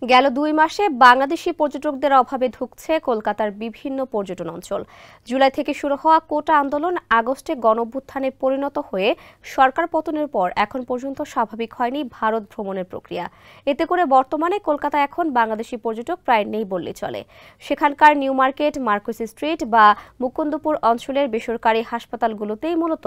গেল ২ মাসে বাংলাদেশি পর্যটকদের অভাবে ধুঁকছে কলকাতার বিভিন্ন পর্যটন অঞ্চল। জুলাই থেকে শুরু হওয়া কোটা আন্দোলন আগস্টে গণঅভ্যুত্থানে পরিণত হয়ে সরকার পতনের পর এখন পর্যন্ত স্বাভাবিক হয়নি ভারত ভ্রমণের প্রক্রিয়া। এতে করে বর্তমানে কলকাতা এখন বাংলাদেশি পর্যটক প্রায় নেই বললেই চলে। সেখানকার নিউ মার্কেট, মার্কুইস স্ট্রিট বা মুকুন্দপুর অঞ্চলের বেসরকারি হাসপাতালগুলোতেই মূলত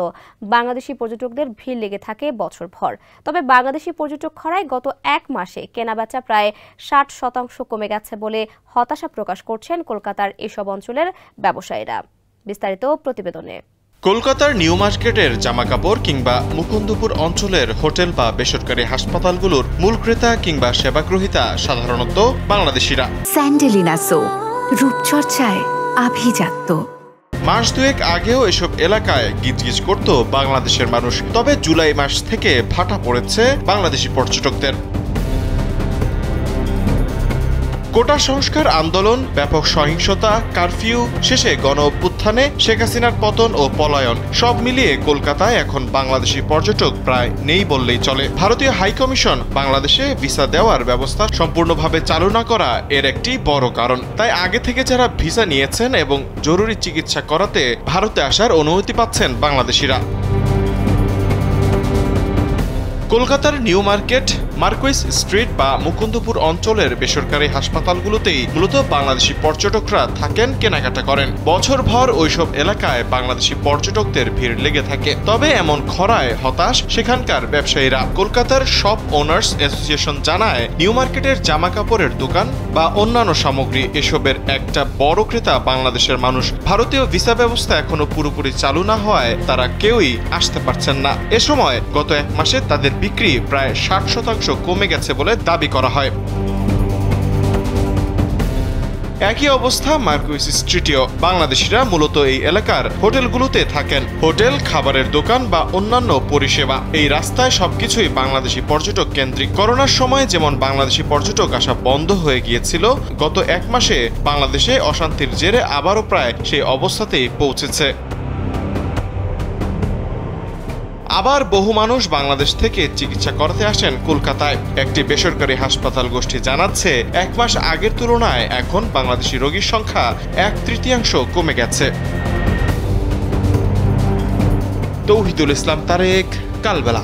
বাংলাদেশি পর্যটকদের ভিড় লেগে থাকে বছরভর। তবে বাংলাদেশি পর্যটক খরায় গত ১ মাসে কেনাবেচা প্রায় ৬০% কমে গেছে বলে হতাশা প্রকাশ করছেন কলকাতার এসব অঞ্চলের ব্যবসায়ীরা। বিস্তারিত প্রতিবেদনে। কলকাতার নিউ মার্কেটের জামাকাপড় কিংবা মুকুন্দপুর অঞ্চলের হোটেল বা বেসরকারি হাসপাতালগুলোর মূল ক্রেতা কিংবা সেবাগ্রহীতা সাধারণত বাংলাদেশিরা। স্যান্ডেলিনা সো, রূপচর্চায় আভিজাত্য। মাস দুয়েক আগেও এসব এলাকায় গিজগিজ করত বাংলাদেশের মানুষ। তবে জুলাই মাস থেকে ভাটা পড়েছে বাংলাদেশি পর্যটকদের। কোটা সংস্কার আন্দোলন, ব্যাপক সহিংসতা, কারফিউ শেষে গণঅভ্যুত্থানে শেখ হাসিনার পতন ও পলায়ন সব মিলিয়ে কলকাতায় এখন বাংলাদেশি পর্যটক প্রায় নেই বললেই চলে। ভারতীয় হাইকমিশন বাংলাদেশে ভিসা দেওয়ার ব্যবস্থা সম্পূর্ণভাবে চালু না করা এর একটি বড় কারণ। তাই আগে থেকে যারা ভিসা নিয়েছেন এবং জরুরি চিকিৎসা করাতে ভারতে আসার অনুমতি পাচ্ছেন বাংলাদেশিরা। কলকাতার নিউ মার্কেট, মার্কুইস স্ট্রিট বা মুকুন্দপুর অঞ্চলের বেসরকারি হাসপাতালগুলোতেই মূলত বাংলাদেশি পর্যটকরা থাকেন, কেনাকাটা করেন। বছরভর ওইসব এলাকায় বাংলাদেশি পর্যটকদের ভিড় লেগে থাকে। তবে এমন খরায় হতাশ সেখানকার ব্যবসায়ীরা। কলকাতার শপ ওনার্স অ্যাসোসিয়েশন জানায়, নিউ মার্কেটের জামা কাপড়ের দোকান বা অন্যান্য সামগ্রী এসবের একটা বড় ক্রেতা বাংলাদেশের মানুষ। ভারতীয় ভিসা ব্যবস্থা এখনো পুরোপুরি চালু না হওয়ায় তারা কেউই আসতে পারছেন না। এ সময় গত ১ মাসে তাদের বিক্রি প্রায় ৬০% কমে গেছে বলে দাবি করা হয়। একই অবস্থা মার্কুইস স্ট্রিটেও। বাংলাদেশিরা মূলত এই এলাকার হোটেলগুলোতে থাকেন। হোটেল, খাবারের দোকান বা অন্যান্য পরিষেবা, এই রাস্তায় সবকিছুই বাংলাদেশি পর্যটক কেন্দ্রিক। করোনার সময় যেমন বাংলাদেশি পর্যটক আসা বন্ধ হয়ে গিয়েছিল, গত ১ মাসে বাংলাদেশে অশান্তির জেরে আবারও প্রায় সেই অবস্থাতেই পৌঁছেছে। আবার বহু মানুষ বাংলাদেশ থেকে চিকিৎসা করাতে আসেন কলকাতায়। একটি বেসরকারি হাসপাতাল গোষ্ঠী জানাচ্ছে, ১ মাস আগের তুলনায় এখন বাংলাদেশি রোগীর সংখ্যা ১/৩ কমে গেছে। তৌহিদুল ইসলাম তারেক, কালবেলা।